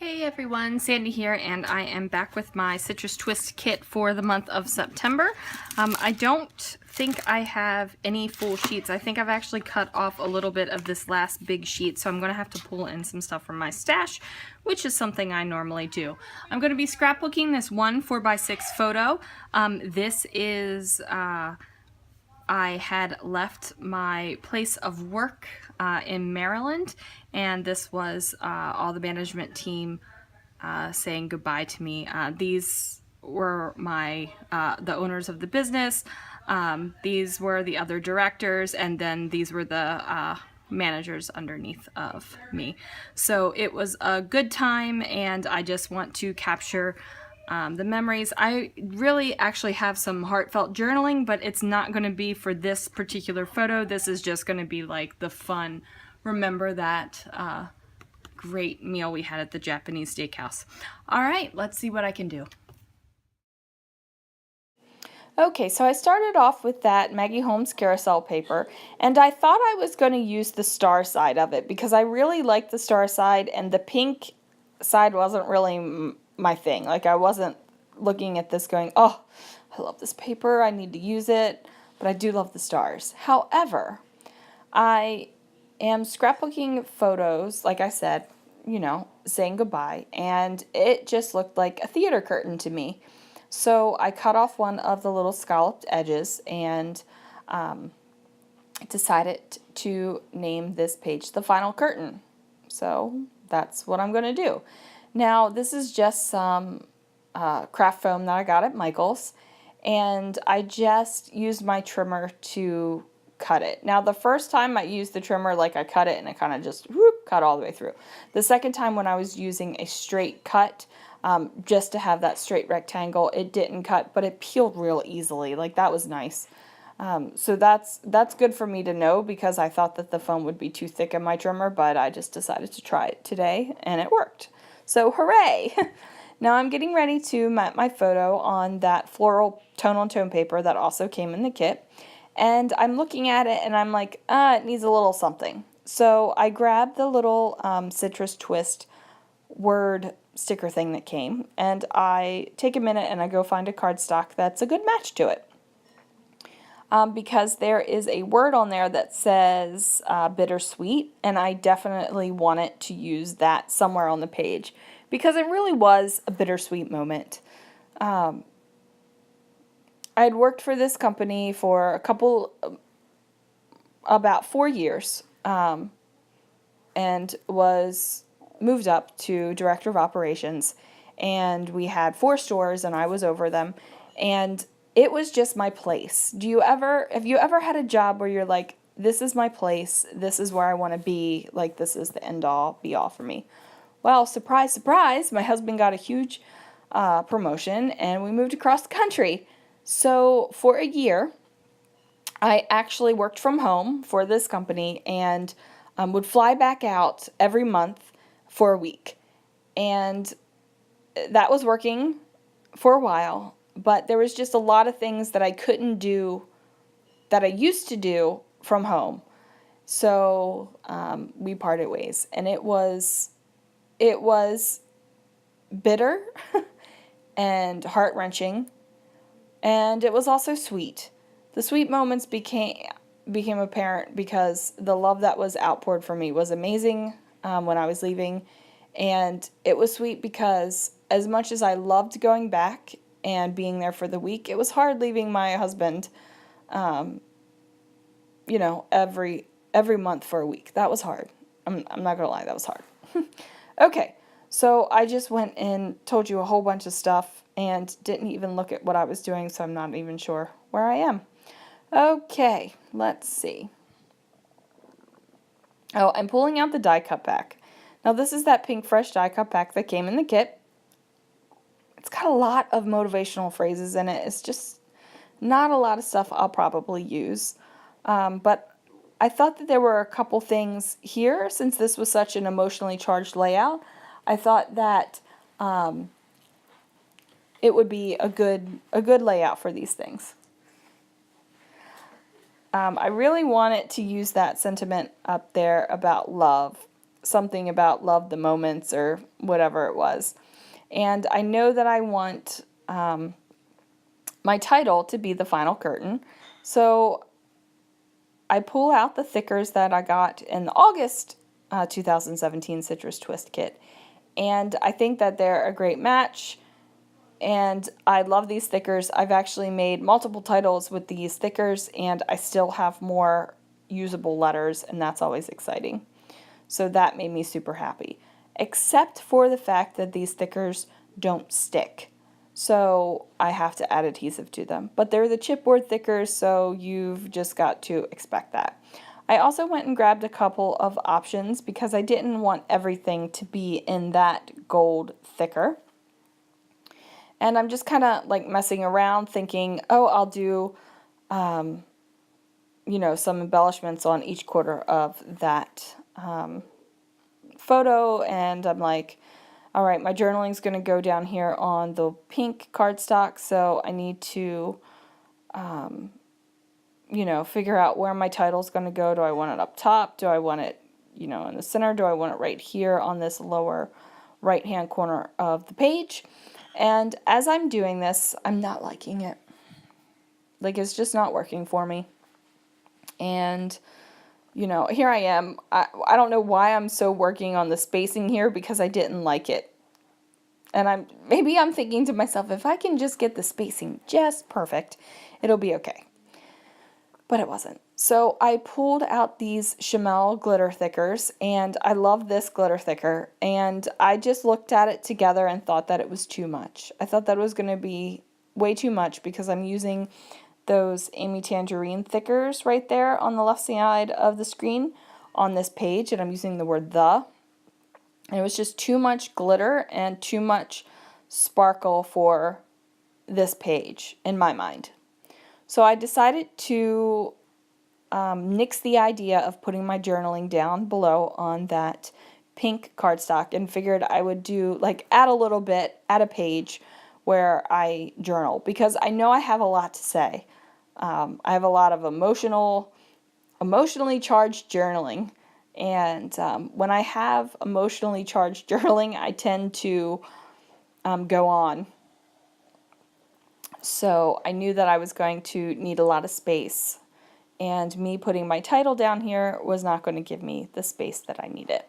Hey everyone, Sandy here, and I am back with my Citrus Twist kit for the month of September. I don't think I have any full sheets. I think I've actually cut off a little bit of this last big sheet, so I'm going to have to pull in some stuff from my stash, which is something I normally do. I'm going to be scrapbooking this one 4x6 photo. This is... I had left my place of work in Maryland, and this was all the management team saying goodbye to me. These were the owners of the business. These were the other directors, and then these were the managers underneath of me. So it was a good time, and I just want to capture the memories. I really actually have some heartfelt journaling, but it's not going to be for this particular photo. This is just going to be like the fun, remember that great meal we had at the Japanese steakhouse. All right, let's see what I can do. Okay, so I started off with that Maggie Holmes carousel paper, and I thought I was going to use the star side of it because I really liked the star side, and the pink side wasn't really my thing. Like, I wasn't looking at this going, oh, I love this paper, I need to use it, but I do love the stars. However, I am scrapbooking photos, like I said, you know, saying goodbye, and it just looked like a theater curtain to me. So I cut off one of the little scalloped edges and decided to name this page The Final Curtain. So that's what I'm going to do. Now, this is just some craft foam that I got at Michael's, and I just used my trimmer to cut it. Now, the first time I used the trimmer, like, I cut it and it kind of just cut all the way through. The second time when I was using a straight cut, just to have that straight rectangle, it didn't cut, but it peeled real easily. Like, that was nice. So that's good for me to know, because I thought that the foam would be too thick in my trimmer, but I just decided to try it today, and it worked. So hooray! Now I'm getting ready to map my photo on that floral tone-on-tone paper that also came in the kit, and I'm looking at it and I'm like, it needs a little something. So I grabbed the little Citrus Twist word sticker thing that came, and I take a minute and I go find a cardstock that's a good match to it. Because there is a word on there that says bittersweet, and I definitely wanted to use that somewhere on the page because it really was a bittersweet moment. I had worked for this company for about 4 years, and was moved up to director of operations, and we had 4 stores and I was over them, and it was just my place. Have you ever had a job where you're like, this is my place, this is where I want to be, like, this is the end all be all for me? Well, surprise, surprise, my husband got a huge promotion and we moved across the country. So for a year, I actually worked from home for this company and would fly back out every month for a week. And that was working for a while, but there was just a lot of things that I couldn't do that I used to do from home. So we parted ways, and it was bitter and heart-wrenching, and it was also sweet. The sweet moments became apparent because the love that was outpoured for me was amazing when I was leaving, and it was sweet because as much as I loved going back and being there for the week, it was hard leaving my husband, you know, every month for a week. That was hard. I'm not gonna lie, that was hard. Okay, so I just went and told you a whole bunch of stuff and didn't even look at what I was doing, so I'm not even sure where I am. Okay, let's see. Oh, I'm pulling out the die cut pack. Now, this is that pink fresh die cut pack that came in the kit. It's got a lot of motivational phrases in it. It's just not a lot of stuff I'll probably use. But I thought that there were a couple things here, since this was such an emotionally charged layout. I thought that it would be a good layout for these things. I really wanted to use that sentiment up there about love something about love the moments or whatever it was. And I know that I want my title to be the final curtain. So I pull out the thickers that I got in the August 2017 Citrus Twist kit. And I think that they're a great match. And I love these thickers. I've actually made multiple titles with these thickers, and I still have more usable letters, and that's always exciting. So that made me super happy. Except for the fact that these thickers don't stick. So I have to add adhesive to them. But they're the chipboard thickers, so you've just got to expect that. I also went and grabbed a couple of options because I didn't want everything to be in that gold thicker. And I'm just kind of like messing around thinking, oh, I'll do, some embellishments on each quarter of that photo. And I'm like, all right, my journaling's going to go down here on the pink cardstock. So I need to, figure out where my title's going to go. Do I want it up top? Do I want it, in the center? Do I want it right here on this lower right-hand corner of the page? And as I'm doing this, I'm not liking it. Like, it's just not working for me. And, here I am. I don't know why I'm so working on the spacing here because I didn't like it. And maybe I'm thinking to myself, if I can just get the spacing just perfect, it'll be okay. But it wasn't. So I pulled out these Chamel glitter thickers, and I love this glitter thicker, and I just looked at it together and thought that it was too much. I thought that it was going to be way too much because I'm using those Amy Tangerine thickers right there on the left side of the screen on this page, and I'm using the word the. And it was just too much glitter and too much sparkle for this page in my mind. So I decided to nix the idea of putting my journaling down below on that pink cardstock and figured I would do, add a little bit, add a page where I journal because I know I have a lot to say. I have a lot of emotionally charged journaling. And when I have emotionally charged journaling, I tend to go on. So I knew that I was going to need a lot of space. And me putting my title down here was not going to give me the space that I needed.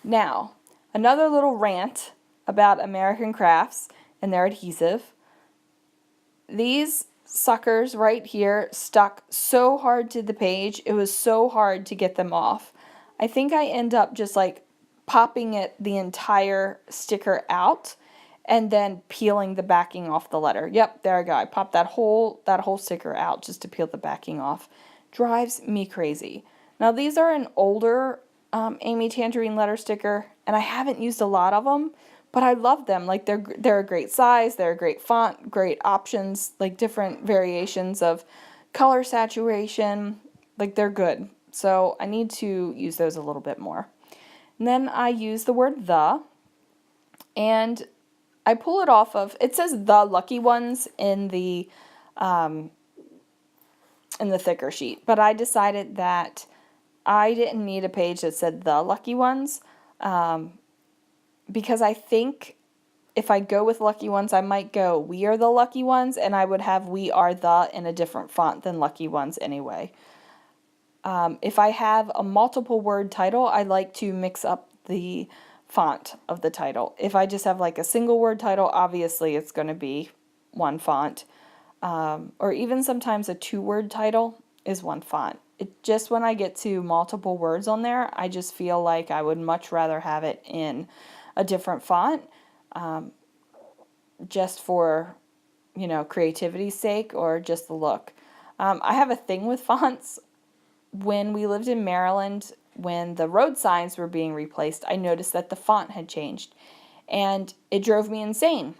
Now, another little rant about American Crafts and their adhesive. These suckers right here stuck so hard to the page. It was so hard to get them off. I think I end up just popping the entire sticker out and then peeling the backing off the letter. Yep, there I go. I popped that whole sticker out just to peel the backing off. Drives me crazy. Now these are an older Amy Tangerine letter sticker, and I haven't used a lot of them, but I love them. They're a great size, they're a great font, great options, different variations of color saturation. They're good. So I need to use those a little bit more. And then I use the word the, and I pull it off of, it says the Lucky Ones in the thicker sheet, but I decided that I didn't need a page that said the Lucky Ones because I think if I go with Lucky Ones, I might go we are the lucky ones, and I would have we are the in a different font than Lucky Ones anyway. If I have a multiple word title, I like to mix up the font of the title. If I just have a single word title, obviously it's going to be one font. Or even sometimes a 2-word title is one font. It just, when I get to multiple words on there, I just feel like I would much rather have it in a different font, just for, creativity's sake or just the look. I have a thing with fonts. When we lived in Maryland, when the road signs were being replaced, I noticed that the font had changed, and it drove me insane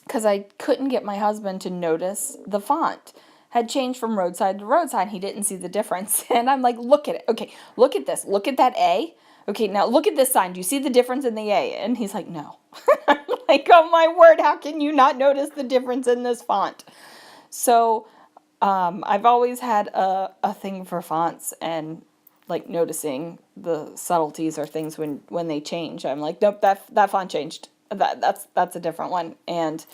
because I couldn't get my husband to notice the font had changed from roadside to roadside. He didn't see the difference, and I'm like, look at it. Okay, look at this. Look at that A. Okay, now look at this sign. Do you see the difference in the A? And he's like, no. I'm like, oh my word, how can you not notice the difference in this font? So I've always had a thing for fonts, and like noticing the subtleties or things when they change. I'm like, nope, that font changed. That's a different one. And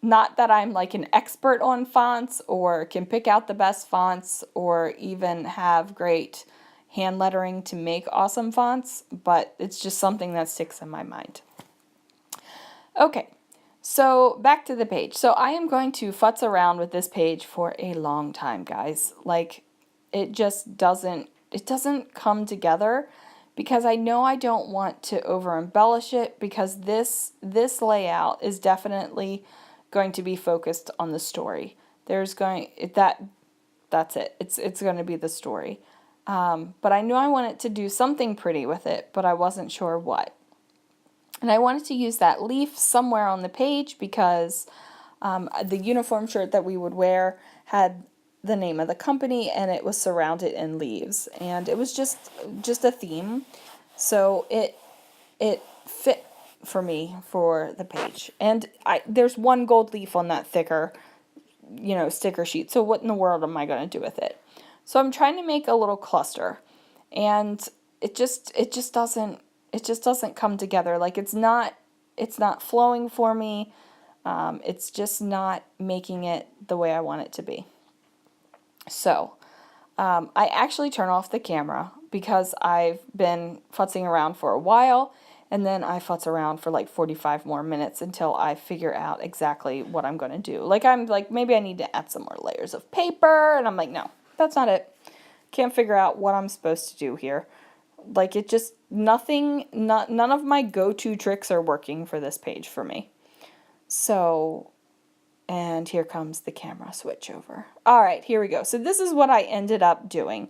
not that I'm like an expert on fonts or can pick out the best fonts or even have great hand lettering to make awesome fonts, but it's just something that sticks in my mind. Okay, so back to the page. So I am going to futz around with this page for a long time, guys. Like, it just doesn't come together because I know I don't want to over embellish it, because this layout is definitely going to be focused on the story. That's it. It's going to be the story. But I knew I wanted to do something pretty with it, but I wasn't sure what. And I wanted to use that leaf somewhere on the page because the uniform shirt that we would wear had the name of the company and it was surrounded in leaves. And it was just a theme. So it fit for me for the page. And there's one gold leaf on that thicker, sticker sheet. So what in the world am I going to do with it? So I'm trying to make a little cluster. And it just doesn't come together. Like, it's not flowing for me. It's just not making it the way I want it to be. So I actually turn off the camera because I've been futzing around for a while, and then I futz around for like 45 more minutes until I figure out exactly what I'm going to do. Like, I'm like, maybe I need to add some more layers of paper, and I'm like, no, that's not it. Can't figure out what I'm supposed to do here. Like, it just, none of my go-to tricks are working for this page for me. So, and here comes the camera switch over. All right, here we go. So this is what I ended up doing.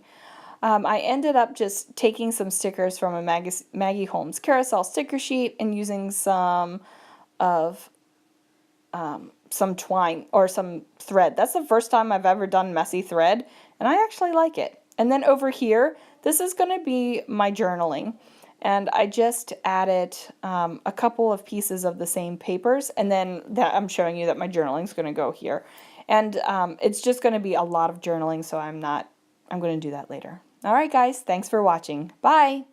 I ended up just taking some stickers from a Maggie Holmes carousel sticker sheet and using some twine or some thread. That's the first time I've ever done messy thread, and I actually like it. And then over here, this is going to be my journaling. And I just added a couple of pieces of the same papers, and then I'm showing you that my journaling is going to go here. And it's just going to be a lot of journaling, so I'm going to do that later. All right, guys, thanks for watching. Bye.